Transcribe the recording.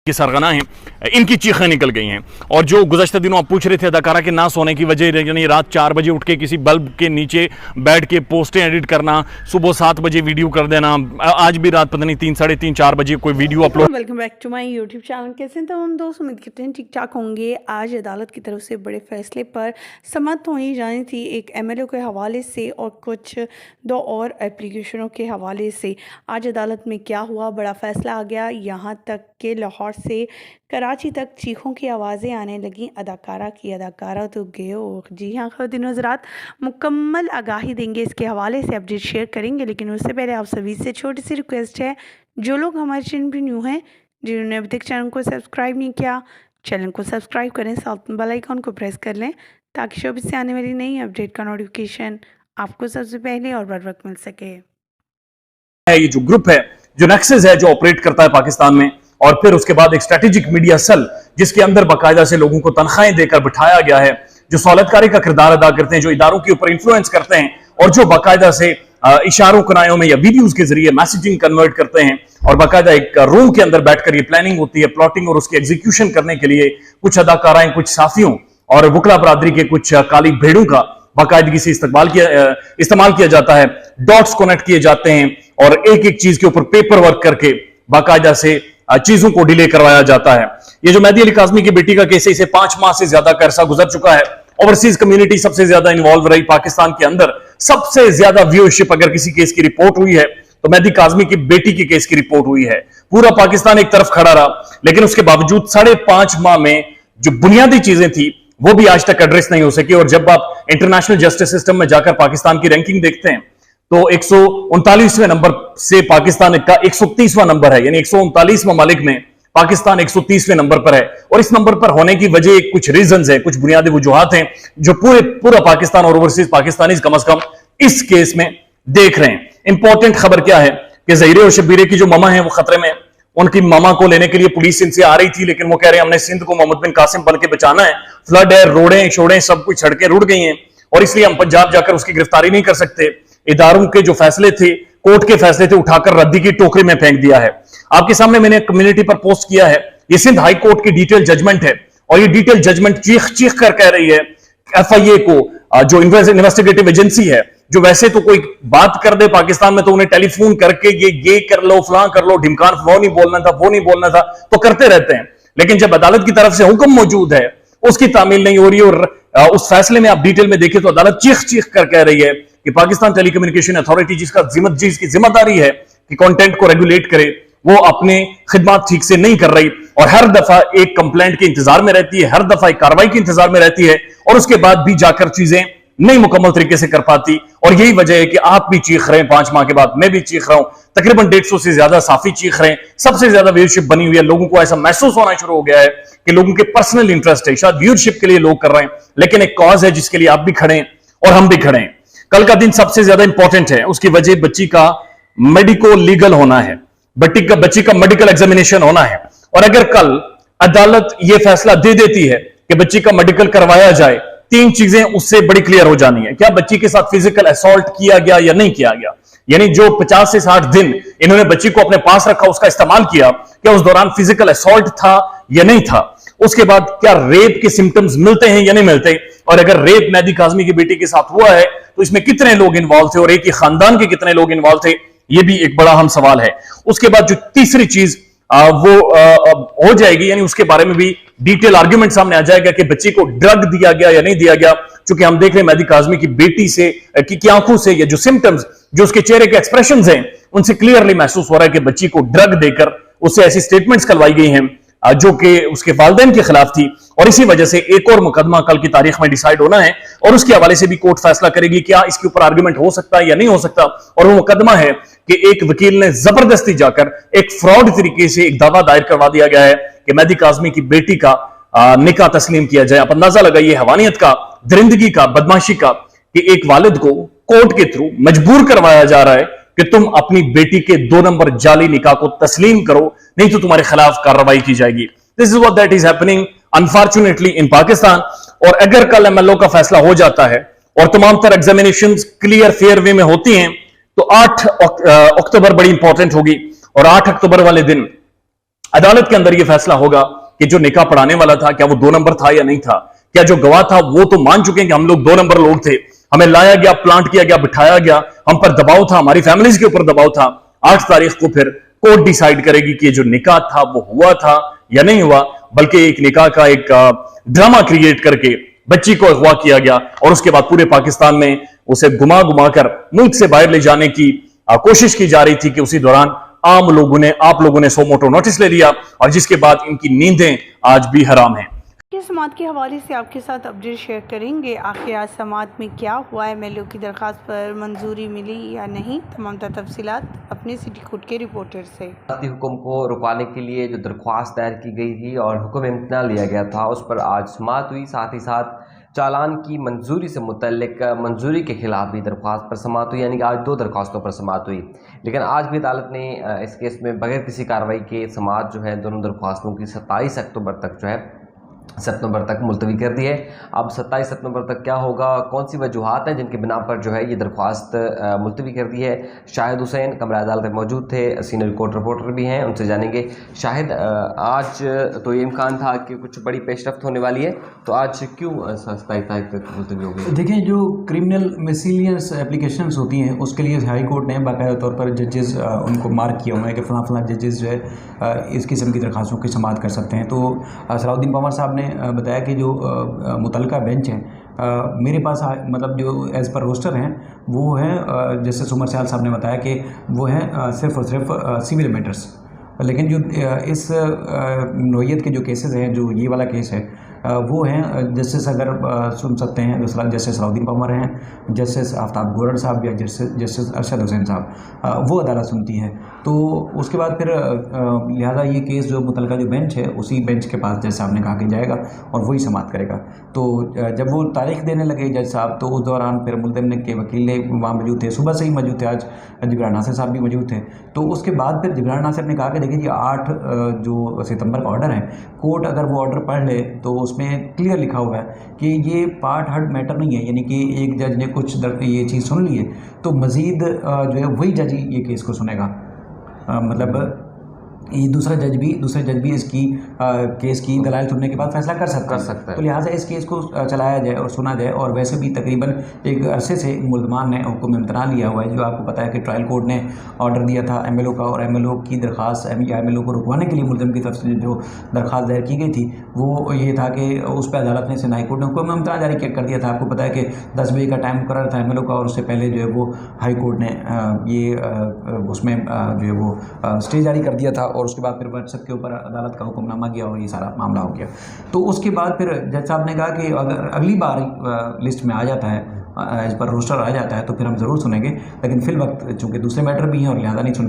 की सरगना हैं, इनकी चीखें निकल गई हैं। और जो गुज़श्ता दिनों आप पूछ रहे थे अदाकारा के ना सोने की वजह, यानी रात 4 बजे उठ के किसी बल्ब के नीचे बैठ के पोस्टें एडिट करना, सुबह 7 बजे वीडियो कर देना, आज भी रात पता नहीं 3, साढ़े 3, 4 बजे कोई video upload. Welcome back to my YouTube channel. कैसे हैं तमाम दोस्त, उम्मीद करते हैं ठीक ठाक होंगे। आज अदालत की तरफ से बड़े फैसले पर सम्मत होनी जानी थी, एक एमएलए के हवाले से और कुछ 2 और एप्लीकेशनों के हवाले से। आज अदालत में क्या हुआ, बड़ा फैसला आ गया। यहाँ तक कि लाहौर से कराची तक चीखों की आवाज़ें आने लगी। अदाकारा तो गयो। जी हाँ ख़वातीन हज़रात, मुकम्मल आगाही देंगे, इसके हवाले से अपडेट शेयर करेंगे। लेकिन उससे पहले आप सभी से छोटी सी रिक्वेस्ट है, जो लोग हमारे चैनल पर न्यू हैं, जिन्होंने अभी तक चैनल को सब्सक्राइब नहीं किया, चैनल को सब्सक्राइब करें, साथ में बेल आइकन को प्रेस कर लें ताकि शोबीस से आने वाली नई अपडेट का नोटिफिकेशन आपको सबसे पहले और बर वक्त मिल सके। ये जो ग्रुप है, जो नेक्सस है, जो ऑपरेट करता है पाकिस्तान में, और फिर उसके बाद एक स्ट्रेटेजिक मीडिया सेल जिसके अंदर बाकायदा से लोगों को तनख्वाहें देकर बिठाया गया है, जो सहूलतकारी का किरदार अदा करते हैं, जो इदारों के ऊपर इन्फ्लुएंस करते हैं और जो बाकायदा से इशारों कनायों में या वीडियोस के जरिए मैसेजिंग कन्वर्ट करते हैं। और बाकायदा एक रूम के अंदर बैठकर ये प्लानिंग होती है, प्लॉटिंग और उसकी एग्जीक्यूशन करने के लिए कुछ अदाकाराएं, कुछ साफियों और वकला बरादरी के कुछ काली भेड़ों का बाकायदगी से इस्तेमाल किया जाता है। डॉट्स कनेक्ट किए जाते हैं और एक एक चीज के ऊपर पेपर वर्क करके बाकायदा से चीजों को डिले करवाया जाता है। ये जो मेहदी अली काज़मी की बेटी का केस है, इसे 5 माह से ज्यादा का अरसा गुजर चुका है। ओवरसीज कम्युनिटी सबसे ज्यादा इन्वॉल्व रही। पाकिस्तान के अंदर सबसे ज्यादा व्यूअरशिप अगर किसी केस की रिपोर्ट हुई है तो मेहदी काज़मी की बेटी की केस की रिपोर्ट हुई है। पूरा पाकिस्तान एक तरफ खड़ा रहा, लेकिन उसके बावजूद 5.5 माह में जो बुनियादी चीजें थी वो भी आज तक एड्रेस नहीं हो सकी। और जब आप इंटरनेशनल जस्टिस सिस्टम में जाकर पाकिस्तान की रैंकिंग देखते हैं तो 139वें नंबर से पाकिस्तान का 130वां नंबर है, यानी 139 ममालिक में पाकिस्तान 130वें नंबर पर है। और इस नंबर पर होने की वजह कुछ रीजंस है, कुछ बुनियादी वजूहात हैं जो पूरा पाकिस्तान और ओवरसीज पाकिस्तानीज कम से कम इस केस में देख रहे हैं। इंपॉर्टेंट खबर क्या है कि ज़हीरे और शब्बीरे की जो मामा है वो खतरे में। उनकी मामा को लेने के लिए पुलिस इनसे आ रही थी, लेकिन वो कह रहे हैं हमने सिंध को मोहम्मद बिन कासिम बन के बचाना है। फ्लड है, रोडें शोड़ें सब कुछ सड़कें रुड़ गई हैं और इसलिए हम पंजाब जाकर उसकी गिरफ्तारी नहीं कर सकते। इदारों के जो फैसले थे, कोर्ट के फैसले थे, उठाकर रद्दी की टोकरी में फेंक दिया है। आपके सामने मैंने कम्युनिटी पर पोस्ट किया है, ये सिंध हाई कोर्ट की डिटेल जजमेंट है और ये डिटेल जजमेंट चीख कर कह रही है एफआईए को, जो इन्वेस्टिगेटिव एजेंसी है, जो वैसे तो कोई बात कर दे पाकिस्तान में तो उन्हें टेलीफोन करके ये कर लो, फलां कर लो, ढिमकान वो नहीं बोलना था, वो नहीं बोलना था, तो करते रहते हैं। लेकिन जब अदालत की तरफ से हुक्म मौजूद है, उसकी तामील नहीं हो रही। और उस फैसले में आप डिटेल में देखें तो अदालत चीख कर कह रही है कि पाकिस्तान टेलीकम्युनिकेशन अथॉरिटी जिसकी जिम्मेदारी है कि कंटेंट को रेगुलेट करे, वो अपने खिदमत ठीक से नहीं कर रही और हर दफा एक कंप्लेंट के इंतजार में रहती है, हर दफा एक कार्रवाई के इंतजार में रहती है और उसके बाद भी जाकर चीजें नहीं मुकम्मल तरीके से कर पाती। और यही वजह है कि आप भी चीख रहे हैं 5 माह के बाद, मैं भी चीख रहा हूं, तकरीबन 150 से ज्यादा साफी चीख रहे हैं। सबसे ज्यादा व्यूअरशिप बनी हुई है, लोगों को ऐसा महसूस होना शुरू हो गया है कि लोगों के पर्सनल इंटरेस्ट है, शायद व्यूअरशिप के लिए लोग कर रहे हैं, लेकिन एक कॉज है जिसके लिए आप भी खड़े हैं और हम भी खड़े हैं। कल का दिन सबसे ज्यादा इंपॉर्टेंट है, उसकी वजह बच्ची का मेडिको लीगल होना है, बच्ची का मेडिकल एग्जामिनेशन होना है। और अगर कल अदालत यह फैसला दे देती है कि बच्ची का मेडिकल करवाया जाए, 3 चीजें उससे बड़ी क्लियर हो जानी है। क्या बच्ची के साथ फिजिकल असॉल्ट किया गया या नहीं किया गया, यानी जो 50 से 60 दिन इन्होंने बच्ची को अपने पास रखा, उसका इस्तेमाल किया, क्या उस दौरान फिजिकल असॉल्ट था या नहीं था। उसके बाद क्या रेप के सिम्टम्स मिलते हैं या नहीं मिलते, और अगर रेप मेहदी काज़मी की बेटी के साथ हुआ है तो इसमें कितने लोग इन्वॉल्व थे और एक ही खानदान के कितने लोग इन्वॉल्व थे, यह भी एक बड़ा अहम सवाल है। उसके बाद जो तीसरी चीज वो हो जाएगी, यानी उसके बारे में भी डिटेल आर्ग्यूमेंट सामने आ जाएगा कि बच्ची को ड्रग दिया गया या नहीं दिया गया। क्योंकि हम देख रहे हैं मेहदी काज़मी की बेटी से की आंखों से, या जो सिम्टम्स, जो उसके चेहरे के एक्सप्रेशंस हैं, उनसे क्लियरली महसूस हो रहा है कि बच्ची को ड्रग देकर उससे ऐसी स्टेटमेंट्स करवाई गई हैं जो कि उसके वालिदैन के खिलाफ थी। और इसी वजह से एक और मुकदमा कल की तारीख में डिसाइड होना है और उसके हवाले से भी कोर्ट फैसला करेगी क्या इसके ऊपर आर्गुमेंट हो सकता है या नहीं हो सकता। और वो मुकदमा है कि एक वकील ने जबरदस्ती जाकर एक फ्रॉड तरीके से एक दावा दायर करवा दिया गया है कि मेहदी काज़मी की बेटी का निकाह तस्लीम किया जाए। आप अंदाजा लगाइए हवानियत का, दरिंदगी का, बदमाशी का, कि एक वालिद को कोर्ट के थ्रू मजबूर करवाया जा रहा है कि तुम अपनी बेटी के 2 नंबर जाली निकाह को तस्लीम करो, नहीं तो तुम्हारे खिलाफ कार्रवाई की जाएगी। This is what that is happening unfortunately in Pakistan. और अगर कल एमएलओ का फैसला हो जाता है और तमाम तरह एग्जामिनेशंस क्लियर फेयर वे में होती हैं तो 8 अक्टूबर बड़ी इंपॉर्टेंट होगी। और 8 अक्टूबर वाले दिन अदालत के अंदर यह फैसला होगा कि जो निकाह पढ़ाने वाला था क्या वो 2 नंबर था या नहीं था। क्या जो गवाह था वो तो मान चुके हैं कि हम लोग 2 नंबर लोग थे, हमें लाया गया, प्लांट किया गया, बिठाया गया, हम पर दबाव था, हमारी फैमिलीज के ऊपर दबाव था। 8 तारीख को फिर कोर्ट डिसाइड करेगी कि जो निकाह था वो हुआ था या नहीं हुआ, बल्कि एक निकाह का एक ड्रामा क्रिएट करके बच्ची को अगवा किया गया और उसके बाद पूरे पाकिस्तान में उसे घुमा घुमा कर मुल्क से बाहर ले जाने की कोशिश की जा रही थी कि उसी दौरान आप लोगों ने सो मोटो नोटिस ले लिया और जिसके बाद इनकी नींदें आज भी हराम हैं। समात के हवाले से आपके साथ अपडेट शेयर करेंगे। आखिर आज समात में क्या हुआ, एमएलए की दरख्वास्त पर मंजूरी मिली या नहीं, तमाम तफसीलात अपने सिटी कोर्ट के रिपोर्टर से। हुक्म को रुकवाने के लिए जो दरख्वास्त दायर की गई थी और हुक्म इम्तना लिया गया था उस पर आज समात हुई। साथ ही साथ चालान की मंजूरी से मुतल्लिक मंजूरी के खिलाफ भी दरख्वास्त पर समात हुई, यानी कि आज 2 दरख्वास्तों पर समात हुई। लेकिन आज भी अदालत ने इस केस में बगैर किसी कार्रवाई के समात जो है दोनों दरख्वास्तों की 27 अक्टूबर तक जो है सितंबर तक मुलतवी कर दी है। अब 27 सितंबर तक क्या होगा, कौन सी वजूहात हैं जिनके बिना पर जो है ये दरख्वास्त मुलतवी कर दी है। शाहिद हुसैन कमरा अदालत में मौजूद थे, सीनियर कोर्ट रिपोर्टर भी हैं, उनसे जानेंगे। शाहिद, आज तो ये इम्कान था कि कुछ बड़ी पेशरफ्त होने वाली है, तो आज क्यों 27 तारीख तक मुलतवी हो गई? देखिए, जो क्रिमिनल मिसलिनियस एप्लीकेशंस होती हैं उसके लिए हाई कोर्ट ने बाकायदा तौर पर जजेस उनको मार्क किया हुआ है कि फ़लाँ जजेस जो है इस किस्म की दरख्वास्तों की समाअत कर सकते हैं। तो सलाउद्दीन पंवर साहब ने बताया कि जो मुतल्लिका बेंच है मेरे पास मतलब जो एज़ पर रोस्टर हैं वो हैं, जैसे सुमर सयाल साहब ने बताया कि वो हैं सिर्फ़ और सिर्फ सिविल मैटर्स। लेकिन जो इस नौइयत के जो केसेस हैं, जो ये वाला केस है वो हैं जस्टिस अगर सुन सकते हैं, जस्टिस सलाउद्दीन पंवर हैं, जस्टिस आफ्ताब गोरड साहब या जस्टिस अरशद हुसैन साहब, वो अदालत सुनती है। तो उसके बाद फिर लिहाजा ये केस जो मुतल्लिका जो बेंच है उसी बेंच के पास जज साहब ने कहा कि जाएगा और वही समाअत करेगा। तो जब वो तारीख देने लगे जज साहब, तो उस दौरान फिर मुल्ज़िम के वकील वहाँ मौजूद थे, सुबह से ही मौजूद थे, आज जिब्रान नासिर साहब भी मौजूद थे। तो उसके बाद फिर जिब्रान नासिर ने कहा कि देखिए जी 8 जो सितंबर का ऑर्डर है, कोर्ट अगर वो ऑर्डर पढ़ ले तो उसमें क्लियर लिखा हुआ है कि ये पार्ट हर्ड मैटर नहीं है, यानी कि एक जज ने कुछ ये चीज़ सुन ली है तो मज़ीद जो है वही जज ही ये केस को सुनेगा। मतलब ये दूसरे जज भी इसकी केस की दलाइल सुनने के बाद फैसला कर सकता है। तो लिहाजा इस केस को चलाया जाए और सुना जाए। और वैसे भी तकरीबन एक अरसे से मुल्ज़मान ने हुक्म इम्तना लिया हुआ है, जो आपको पता है कि ट्रायल कोर्ट ने ऑर्डर दिया था एमएलओ का, और एमएलओ की दरख्वास्त एमएलओ को रुकवाने के लिए मुल्ज़िम की तरफ से जो दरख्वास्त दायर की गई थी वो ये था कि उस पर अदालत ने हाई कोर्ट ने हुक्म इम्तना जारी कर दिया था। आपको पता है कि 10 बजे का टाइम मुकर्रर था एमएलओ का, और उससे पहले जो है वो हाई कोर्ट ने ये उसमें जो है वो स्टे जारी कर दिया था, और उसके बाद फिर व्हाट्सएप के ऊपर अदालत का हुक्मनामा गया और ये सारा मामला हो गया। तो उसके बाद फिर जज साहब ने कहा कि अगर अगली बार लिस्ट में आ जाता है, एज पर रोस्टर आ जाता है, तो फिर हम ज़रूर सुनेंगे, लेकिन फिल वक्त चूँकि दूसरे मैटर भी हैं और लिहाजा नहीं सुन